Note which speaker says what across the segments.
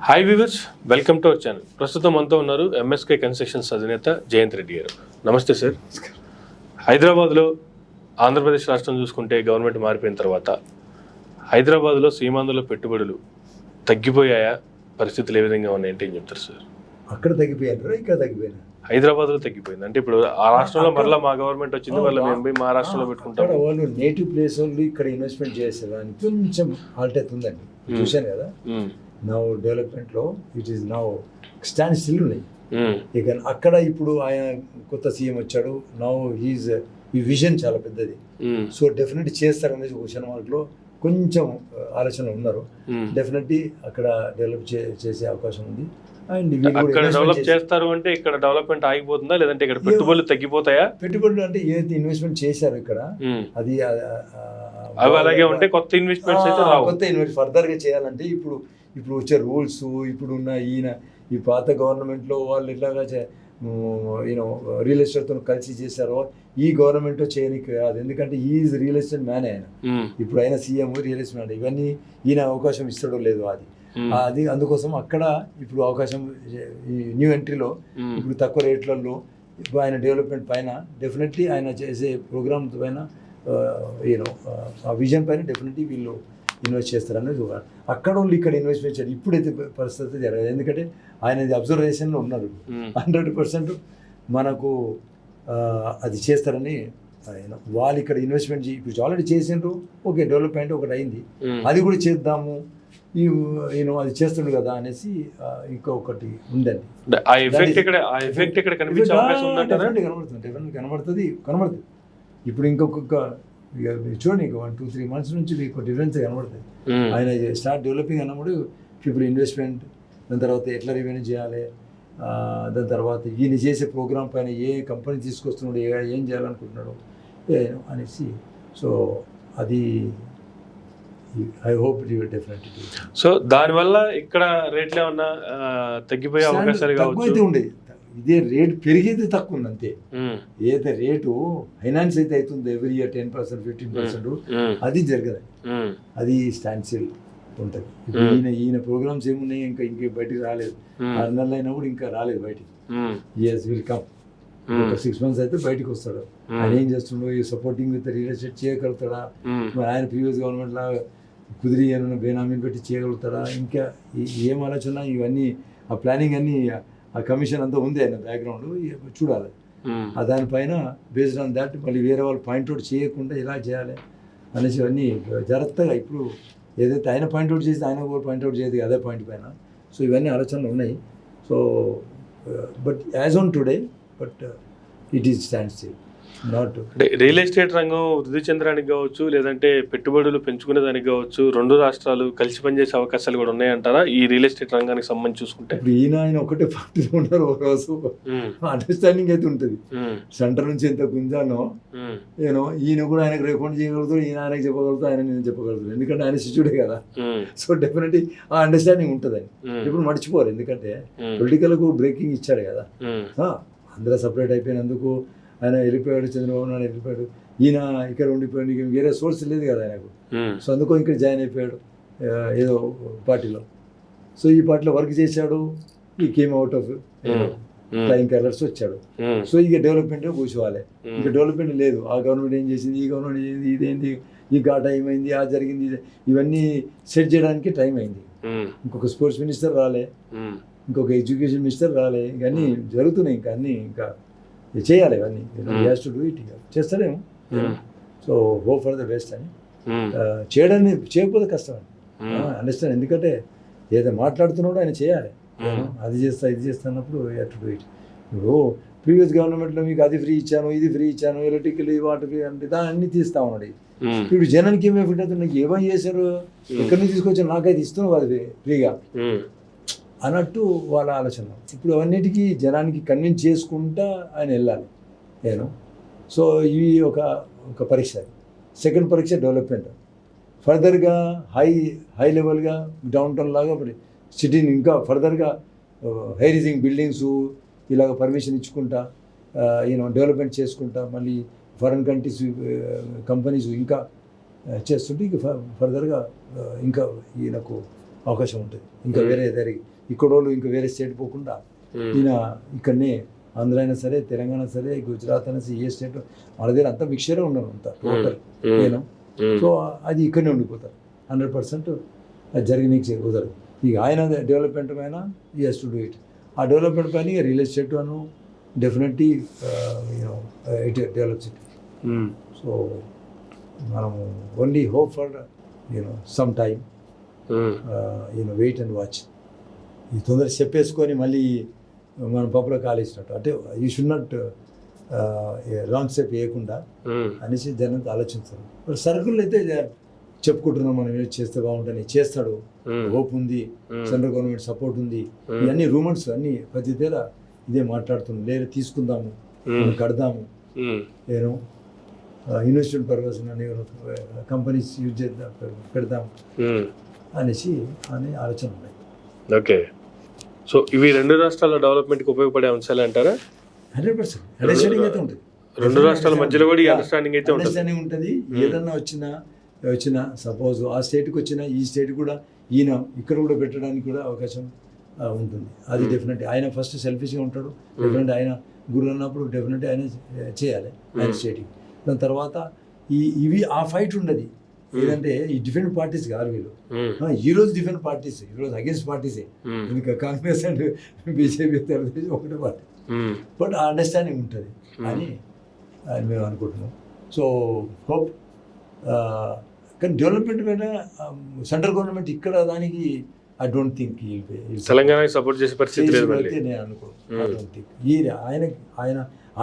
Speaker 1: Hi viewers, welcome to our channel. ప్రస్తుతం మనతో ఉన్నారు ఎంఎస్కే కన్స్ట్రక్షన్స్ అధినేత జయంత్ రెడ్డి గారు. నమస్తే సార్. హైదరాబాద్లో ఆంధ్రప్రదేశ్ రాష్ట్రం చూసుకుంటే గవర్నమెంట్ మారిపోయిన తర్వాత హైదరాబాద్లో సీమాంధ్రలో పెట్టుబడులు తగ్గిపోయాయా? పరిస్థితులు ఏ విధంగా ఉన్నాయంటే ఏం చెప్తారు సార్?
Speaker 2: అక్కడ తగ్గిపోయారు, ఇక్కడ తగ్గిపోయినా
Speaker 1: హైదరాబాద్లో తగ్గిపోయింది అంటే ఇప్పుడు ఆ రాష్ట్రంలో మరలా మా గవర్నమెంట్ వచ్చింది, మళ్ళీ మేము పోయి మా రాష్ట్రంలో పెట్టుకుంటాం.
Speaker 2: వాళ్ళు నేటివ్ ప్లేస్ వాళ్ళు ఇక్కడ ఇన్వెస్ట్మెంట్ చేసేదానికి కొంచెం హాల్ట్ అవుతుందండి. చూశాను కదా, నౌ డెవలప్మెంట్లో it is now stand still ఉన్నాయి. ఇక అక్కడ ఇప్పుడు ఆయన కొత్త సీఎం వచ్చాడు, నౌ హీజ్ ఈ విజన్ చాలా పెద్దది. సో డెఫినెట్లీ చేస్తారనేది ఒక సినిమాలో కొంచెం ఆలోచన ఉన్నారు. డెఫినెట్లీ అక్కడ డెవలప్ చేసే అవకాశం ఉంది. అండ్
Speaker 1: అక్కడ డెవలప్ చేస్తారు అంటే ఇక్కడ డెవలప్మెంట్ ఆగిపోతుందా, లేదంటే ఇక్కడ పెట్టుబడులు తగ్గిపోతాయా?
Speaker 2: పెట్టుబడులు అంటే ఏదైతే ఇన్వెస్ట్మెంట్ చేశారు ఇక్కడ అది
Speaker 1: అవి అలాగే ఉంటే కొత్త ఇన్వెస్ట్మెంట్స్ అయితే రావు.
Speaker 2: కొత్త ఇన్వెస్ట్ ఫర్దర్ గా చేయాలంటే ఇప్పుడు వచ్చే రూల్స్, ఇప్పుడు ఉన్న ఈ పాత గవర్నమెంట్లో వాళ్ళు ఎట్లాగా రియల్ ఎస్టేట్తో కలిసి చేశారో ఈ గవర్నమెంట్ చేయడానికి కాదు. ఎందుకంటే ఈజ్ రియల్ ఎస్టేట్ మ్యాన్ ఆయన. ఇప్పుడు ఆయన సీఎం రియల్ ఎస్టేట్ మ్యాన్. ఇవన్నీ ఈయన అవకాశం ఇస్తాడో లేదో అది అందుకోసం అక్కడ ఇప్పుడు అవకాశం ఈ న్యూ ఎంట్రీలో ఇప్పుడు తక్కువ రేట్లలో ఇప్పుడు ఆయన డెవలప్మెంట్ పైన డెఫినెట్లీ ఆయన చేసే ప్రోగ్రామ్ పైన ఆ విజన్ పైన డెఫినెట్లీ వీళ్ళు ఇన్వెస్ట్ చేస్తారనేది అక్కడ వాళ్ళు ఇక్కడ ఇన్వెస్ట్మెంట్ చేయాలి. ఇప్పుడైతే పరిస్థితి జరగదు, ఎందుకంటే ఆయన అబ్జర్వేషన్లో ఉన్నారు. 100% మనకు అది చేస్తారని వాళ్ళు ఇక్కడ ఇన్వెస్ట్మెంట్ ఇప్పుడు ఆల్రెడీ చేసిండ్రు. ఓకే, డెవలప్మెంట్ ఒకటి అయింది, అది కూడా చేద్దాము అది చేస్తుండు కదా అనేసి ఇంకొకటి ఉందండి. కనబడుతుంది. ఇప్పుడు ఇంకొక చూడండి, 1-2-3 months నుంచి మీకు డిఫరెన్స్ కనబడుతుంది. ఆయన స్టార్ట్ డెవలపింగ్ అన్నప్పుడు ఇప్పుడు ఇన్వెస్ట్మెంట్, దాని తర్వాత ఎట్లా రెవెన్యూ చేయాలి, దాని తర్వాత ఈయన చేసే ప్రోగ్రామ్ పైన ఏ కంపెనీ తీసుకొస్తున్నాడు, ఏం చేయాలనుకుంటున్నాడు అనేసి. సో అది I hope it will definitely.
Speaker 1: So దానివల్ల ఇక్కడ రేట్లు ఏమన్నా తగ్గిపోయే అవకాశాలు
Speaker 2: అయితే ఉండేది. ఇదే రేట్ పెరిగేది తక్కువ ఉంది అంతే. ఏదైతే రేటు ఫైనాన్స్ అయితే అవుతుంది ఎవ్రీ ఇయర్ 10%, 15%, అది జరగదు. అది స్టాండ్ స్టిల్ ఉంటుంది. ఇప్పుడు ఈయన ప్రోగ్రామ్స్ ఏమున్నాయి, ఇంకా బయటికి రాలేదు. 6 నెలలు అయినా కూడా ఇంకా రాలేదు బయటికి. Yes will come. ఒక 6 months అయితే బయటకు వస్తాడు. ఆయన ఏం చేస్తుండో, ఈ సపోర్టింగ్ విత్ రియల్ ఎస్టేట్ చేయగలుగుతాడా, ఆయన ప్రీవియస్ గవర్నమెంట్ లా కుదిరి ఏమైనా బేనామీని పెట్టి చేయగలుగుతారా, ఇంకా ఏం ఆలోచన, ఇవన్నీ ఆ ప్లానింగ్ అన్నీ ఆ కమిషన్ అంతా ఉంది ఆయన బ్యాక్గ్రౌండ్ చూడాలి. దానిపైన బేస్డ్ ఆన్ దాట్ మళ్ళీ వేరే వాళ్ళు పాయింట్అవుట్ చేయకుండా ఎలా చేయాలి అనేసి అన్నీ జాగ్రత్తగా ఇప్పుడు ఏదైతే ఆయన పాయింట్అవుట్ చేసి ఆయన కూడా పాయింట్అవుట్ చేయదు అదే పాయింట్ పైన. సో ఇవన్నీ ఆలోచనలు ఉన్నాయి. So but as on today it is stand still. Not
Speaker 1: real estate రంగం వృద్ధి చెందడానికి కావచ్చు, లేదంటే పెట్టుబడులు పెంచుకునేదానికి కావచ్చు, 2 రాష్ట్రాలు కలిసి పనిచేసే అవకాశాలు కూడా ఉన్నాయంటారా ఈ రియల్ ఎస్టేట్ రంగానికి సంబంధించి చూసుకుంటే?
Speaker 2: ఇప్పుడు ఆయన ఒకటే పార్టీలో ఉన్నారు. ఒక రోజు అండర్స్టాండింగ్ అయితే ఉంటుంది. సెంటర్ నుంచి ఎంత గుంజానో ఈయన కూడా ఆయనకు రికమెండ్ చేయగలుగుతాడు, ఈయన ఆయనకు చెప్పగలుగుతాడు, ఆయన నేను చెప్పగలుగుతాడు. ఎందుకంటే ఆయన శిష్యుడే కదా. సో డెఫినెట్లీ ఆ అండర్స్టాండింగ్ ఉంటుంది. ఇప్పుడు మర్చిపోరు, ఎందుకంటే పొలిటికల్కు బ్రేకింగ్ ఇచ్చాడు కదా. అందరూ సపరేట్ అయిపోయినందుకు ఆయన వెళ్ళిపోయాడు, చంద్రబాబు నాయుడు వెళ్ళిపోయాడు, ఈయన ఇక్కడ ఉండిపోయాడు, ఇంక వేరే సోర్స్ లేదు కదా ఆయనకు. సో అందుకో ఇక్కడ జాయిన్ అయిపోయాడు ఏదో పార్టీలో. సో ఈ పార్టీలో వర్క్ చేశాడు, ఈ came out of flying colours వచ్చాడు. సో ఇక డెవలప్మెంట్ కూర్చోవాలి. ఇంకా డెవలప్మెంట్ లేదు. ఆ గవర్నమెంట్ ఏం చేసింది, ఈ గవర్నమెంట్ చేసింది, ఇదేంటి, ఈ ఘాటా ఏమైంది, ఆ జరిగింది, ఇవన్నీ సెట్ చేయడానికి టైం అయింది. ఇంకొక స్పోర్ట్స్ మినిస్టర్ రాలే, ఇంకొక ఎడ్యుకేషన్ మినిస్టర్ రాలే, ఇవన్నీ జరుగుతున్నాయి. ఇంకా అన్నీ ఇంకా చేయాలి ఇవన్నీ. Has to do it. చేస్తాడేమో. So hope for the best అని చేయడాన్ని చేయకపోతే కష్టం అని అండర్స్టాండ్. ఎందుకంటే ఏదో మాట్లాడుతున్నాడో ఆయన చేయాలి. అది చేస్తా ఇది చేస్తా అన్నప్పుడు హ్యావ్ టు డూ ఇట్. ఇప్పుడు ప్రీవియస్ గవర్నమెంట్లో మీకు అది ఫ్రీ ఇచ్చాను, ఇది ఫ్రీ ఇచ్చాను, ఎలక్ట్రికల్ వాటర్ ఫ్రీ అంటే దాన్ని తీస్తా ఉన్నాడు. ఇప్పుడు జనానికి ఏమి ఎఫెక్ట్ అవుతుంది, నాకు ఏమని చేశారు, ఎక్కడి నుంచి తీసుకొచ్చాను, నాకైతే ఇస్తున్నావు అది ఫ్రీగా అన్నట్టు వాళ్ళ ఆలోచన. ఇప్పుడు అవన్నిటికీ జనానికి కన్విన్స్ చేసుకుంటా ఆయన వెళ్ళాలి. సో ఇవి ఒక పరీక్ష. సెకండ్ పరీక్ష డెవలప్మెంట్. ఫర్దర్గా హై లెవెల్గా డౌన్ టౌన్ లాగా సిటీని ఇంకా ఫర్దర్గా హై రైజింగ్ బిల్డింగ్స్ ఇలాగ పర్మిషన్ ఇచ్చుకుంటా డెవలప్మెంట్ చేసుకుంటా మళ్ళీ ఫారెన్ కంట్రీస్ కంపెనీస్ ఇంకా చేస్తుంటే ఇక ఫర్దర్గా ఇంకా ఈయనకు అవకాశం ఉంటుంది. ఇంకా వేరే ఇక్కడ వాళ్ళు ఇంకా వేరే స్టేట్ పోకుండా ఈయన ఇక్కడనే ఆంధ్ర అయినా సరే, తెలంగాణ సరే, గుజరాత్ అయినా సరే, ఏ స్టేట్ మన దగ్గర అంతా మిక్చరే ఉన్నారు అంతా టోటల్ నేను. సో అది ఇక్కడనే ఉండిపోతారు 100%. అది జరిగినీకి కుదరదు. ఇక ఆయన డెవలప్మెంట్ పైన ఈ హెస్ టు డూ ఇట్. ఆ డెవలప్మెంట్ పైన ఇక రియల్ ఎస్టేట్ అను definitely it develops it. So మనము only hope for some time, wait and watch. ఈ తొందర చెప్పేసుకొని మళ్ళీ మనం పప్పులో కాలేసినట్టు అంటే you should not wrong step వేయకుండా అనేసి జనం ఆలోచిస్తారు. మరి సరుకులు అయితే చెప్పుకుంటున్నాం, మనం ఏం చేస్తే బాగుంటుంది, చేస్తాడు, హోప్ ఉంది, సెంట్రల్ గవర్నమెంట్ సపోర్ట్ ఉంది, ఇవన్నీ రూమర్స్ అన్ని ప్రతి తీర ఇదే మాట్లాడుతున్నాం. లేదా తీసుకుందాము, కడదాము, నేను ఇన్వెస్ట్మెంట్ పర్పస్ అని కంపెనీస్ యూజ్ చేద్దాం, పెడదాము అనేసి అనే ఆలోచన ఉన్నాయి.
Speaker 1: ఓకే, సో ఇవి రెండు రాష్ట్రాల డెవలప్మెంట్కి ఉపయోగపడే అంశాలు అంటారా?
Speaker 2: 100% అండర్స్టాండింగ్ అయితే ఉంటుంది.
Speaker 1: రెండు రాష్ట్రాల మధ్యలో కూడా ఈ అండర్స్టాండింగ్ అయితే
Speaker 2: ఉంటుంది. ఏదన్నా వచ్చినా సపోజ్ ఆ స్టేట్కి వచ్చినా ఈ స్టేట్ కూడా ఈయన ఇక్కడ కూడా పెట్టడానికి కూడా అవకాశం ఉంటుంది. అది డెఫినెట్ ఆయన ఫస్ట్ సెల్ఫిష్గా ఉంటాడు. డెఫినెట్ ఆయన గురు అన్నప్పుడు డెఫినెట్ ఆయన చేయాలి ఆయన స్టేట్కి. దాని తర్వాత ఇవి ఆ ఫైట్ ఉండదు. ఏదంటే ఈ డిఫరెంట్ పార్టీస్ కాదు వీళ్ళు. ఈ రోజు డిఫరెంట్ పార్టీస్, ఈ రోజు అగేన్స్ట్ పార్టీసే. ఇంకా కాంగ్రెస్ అండ్ బీజేపీ తెలుగుదేశం ఒకటే పార్టీ. బట్ ఆ అండర్స్టాండింగ్ ఉంటుంది అని మేము అనుకుంటున్నాం. So hope. కానీ డెవలప్మెంట్ పైన సెంట్రల్ గవర్నమెంట్ ఇక్కడ దానికి ఐ డోంట్ థింక్
Speaker 1: తెలంగాణకి సపోర్ట్ చేసే పరిస్థితి లేదు
Speaker 2: అయితే నేను అనుకోను. ఐ డోంట్ థింక్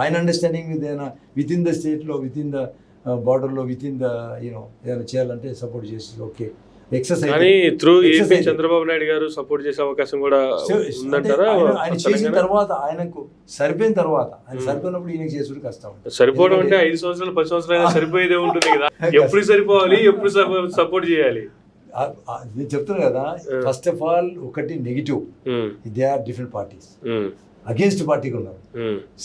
Speaker 2: ఆయన అండర్స్టాండింగ్ ఏదైనా విత్ ఇన్ ద స్టేట్లో, విత్ ఇన్ ద బార్డర్లో, విత్ ఇన్ ద ఏదైనా చేయాలంటే సపోర్ట్ చేసి ఓకే ఎక్సర్సైజ్.
Speaker 1: కానీ త్రూ ఏపీ చంద్రబాబు నాయుడు గారు సపోర్ట్ చేసే అవకాశం కూడా ఉందంటారా?
Speaker 2: ఆయన చేసిన తర్వాత, ఆయనకు సరిపోయిన తర్వాత, ఆయన సరిపోయినప్పుడు ఈయనకి చేసుడు కష్టం.
Speaker 1: సరిపోవడం అంటే 5 సంవత్సరాలు 10 సంవత్సరాలు సరిపోయేదే ఉంటుంది కదా. ఎప్పుడు సరిపోవాలి, ఎప్పుడు సపోర్ట్ చేయాలి?
Speaker 2: నేను చెప్తున్నా కదా, ఫస్ట్ ఆఫ్ ఆల్ ఒకటి negative, they are different parties, against పార్టీకి ఉన్నారు.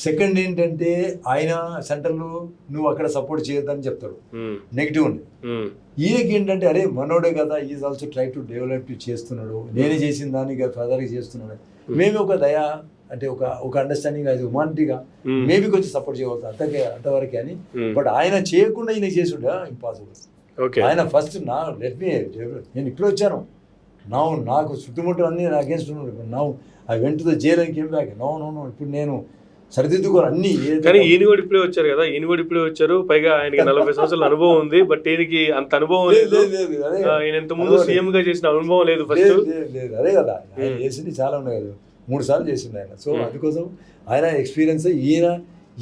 Speaker 2: సెకండ్ ఏంటంటే ఆయన సెంటర్లో నువ్వు అక్కడ సపోర్ట్ చేయొద్దని చెప్తాడు, నెగిటివ్ ఉంది. ఈయనకి ఏంటంటే అరే మనోడే కదా, is also try to develop చేస్తున్నాడు, నేనే చేసిన దానికి ఫర్దర్గా చేస్తున్నాడు. మేబీ ఒక దయా అంటే ఒక అండర్స్టాండింగ్, అది హ్యుమానిటీగా మేబీ కొంచెం సపోర్ట్ చేయవచ్చు అంతవరకే అని. బట్ ఆయన చేయకుండా ఈయన చేసుడా ఇంపాసిబుల్. ఆయన ఫస్ట్ నేను ఇక్కడ వచ్చాను, నాకు చుట్టుముట్టు అన్ని అగేన్స్ట్ ఉన్నాడు. I went to the jail and came back. No ఇప్పుడు నేను సరిదిద్దుకోవాలి అన్ని.
Speaker 1: కానీ ఈయన కూడా ఇప్పుడే వచ్చారు కదా, ఈయన కూడా ఇప్పుడే వచ్చారు. పైగా ఆయనకి 40 సంవత్సరాల అనుభవం ఉంది. బట్ ఈయనకి అంత అనుభవం లేదు. ఆయన ఇంత ముందు సీఎం గా చేసిన అనుభవం లేదు. ఫస్ట్
Speaker 2: లేదు అదే కదా, ఆయన చేసింది చాలా ఉన్నాయి కదా, 3 సార్లు చేసిండు ఆయన. సో అందుకోసం ఆయన ఎక్స్పీరియన్స్, ఈయన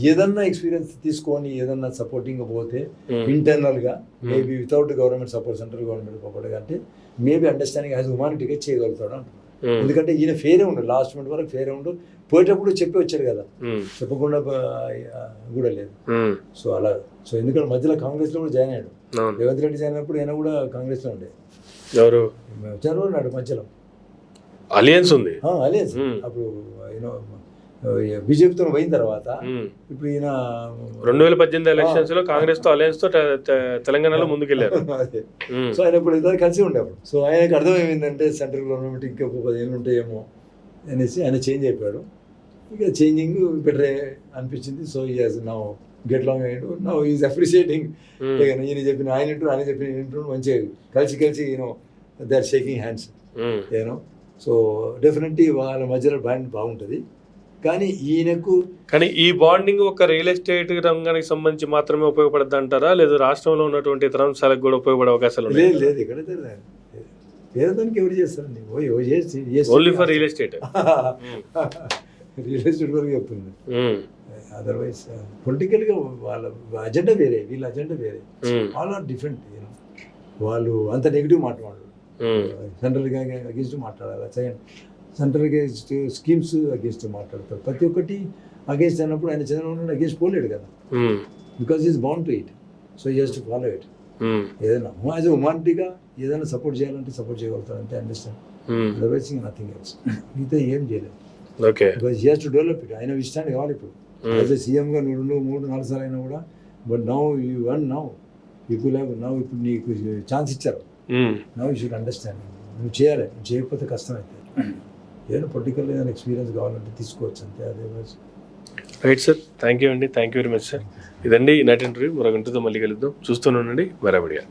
Speaker 2: ఏదన్నా ఎక్స్పీరియన్స్ తీసుకొని ఏదన్నా సపోర్టింగ్ పోతే ఇంటర్నల్గా maybe without government support, central government support అంటే మేబీ అండర్స్టాండింగ్ యాజ్ హ్యుమానిటీగా చేయగలుగుతాడు అంటున్నాడు. ఎందుకంటే ఈయన ఫేరే ఉండు, లాస్ట్ మినిట్ వరకు ఫేరే ఉండు. పోయేటప్పుడు చెప్పి వచ్చారు కదా, చెప్పకుండా కూడా లేదు. సో అలా ఎందుకంటే మధ్యలో కాంగ్రెస్లో కూడా జాయిన్ అయ్యాడు. రేవంత్ రెడ్డి జాయిన్ అయినప్పుడు ఆయన కూడా కాంగ్రెస్లో ఉండే.
Speaker 1: ఎవరు
Speaker 2: వచ్చారు అన్నాడు మధ్యలో
Speaker 1: అలియన్స్ ఉంది.
Speaker 2: అలియన్స్ అప్పుడు బీజేపీతో పోయిన తర్వాత ఇప్పుడు ఈయన
Speaker 1: 2018 ఎలక్షన్స్ లో కాంగ్రెస్ తో అలయన్స్ తో తెలంగాణలో ముందుకెళ్లారు.
Speaker 2: సో ఆయన ఇప్పుడు ఇద్దరు కలిసి ఉండేప్పుడు. సో ఆయనకు అర్థమైందంటే సెంట్రల్ గవర్నమెంట్ ఇంకా 10 ఏళ్ళు ఉంటాయేమో అనేసి ఆయన చేంజ్ అయిపోయాడు. ఇక చేంజింగ్ బెటరే అనిపించింది. So is now get long అయ్యాడు. Now is appreciating. ఈయన చెప్పిన ఆయన చెప్పిన మంచిగా కలిసి they are shaking hands. So definitely వాళ్ళ మధ్యలో బాండ్ బాగుంటుంది. కానీ ఈ
Speaker 1: బాండింగ్ ఒక రియల్ ఎస్టేట్ రంగానికి సంబంధించి మాత్రమే ఉపయోగపడద్దు అంటారా, లేదా రాష్ట్రంలో ఉన్నటువంటి ఇతర అంశాలకు కూడా ఉపయోగపడే అవకాశాలు ఉన్నాయి?
Speaker 2: లేదు ఎక్కడైతే వేరే దానికి ఎవరు చేస్తారండి,
Speaker 1: only for real estate.
Speaker 2: Real estate వరకు చెప్తుంది. అదర్వైజ్ పొలిటికల్గా వాళ్ళ అజెండా వేరే, వీళ్ళ అజెండా వేరే. All are different. వాళ్ళు అంత నెగిటివ్ మాట్లాడారు, సెంట్రల్గా అగేన్స్ట్ మాట్లాడాలి, సెంట్రల్ అగేన్స్ట్ స్కీమ్స్ అగేన్స్ట్ మాట్లాడతారు. ప్రతి ఒక్కటి అగేన్స్ట్ అన్నప్పుడు ఆయన చంద్రబాబు నాయుడు అగేన్స్ట్ పోలేడు కదా, because is bound to it. So you has to follow it. ఏదైనా యాజ్ హ్యుమానిటీగా ఏదైనా సపోర్ట్ చేయాలంటే సపోర్ట్ చేయగలుగుతారు అంటే అండర్స్టాండ్. Otherwise nothing else. మిగతా ఏం చేయలేదు. Because he has to develop it. ఆయన ఇష్టాన్ని కావాలి. ఇప్పుడు యాజ్ ఎ సీఎంగా 3-4 సార్లు అయినా కూడా, but now you one now people have now ఇప్పుడు నీకు ఛాన్స్ ఇచ్చారు. నౌ యూ షుడ్ అండర్స్టాండ్ నువ్వు చేయాలి, నువ్వు చేయకపోతే కష్టం అవుతుంది. ఏదైనా పొలిటికల్ ఏదైనా ఎక్స్పీరియన్స్ కావాలంటే తీసుకోవచ్చు అంతే. అదే
Speaker 1: రైట్ సార్, థ్యాంక్ యూ అండి, thank you very much sir. ఇదండి ఈనాటి ఇంటర్వ్యూ. మరొక ఇంటర్వ్యూతో మళ్ళీ కలుద్దాం. చూస్తూనే ఉండండి మరాబడిగా.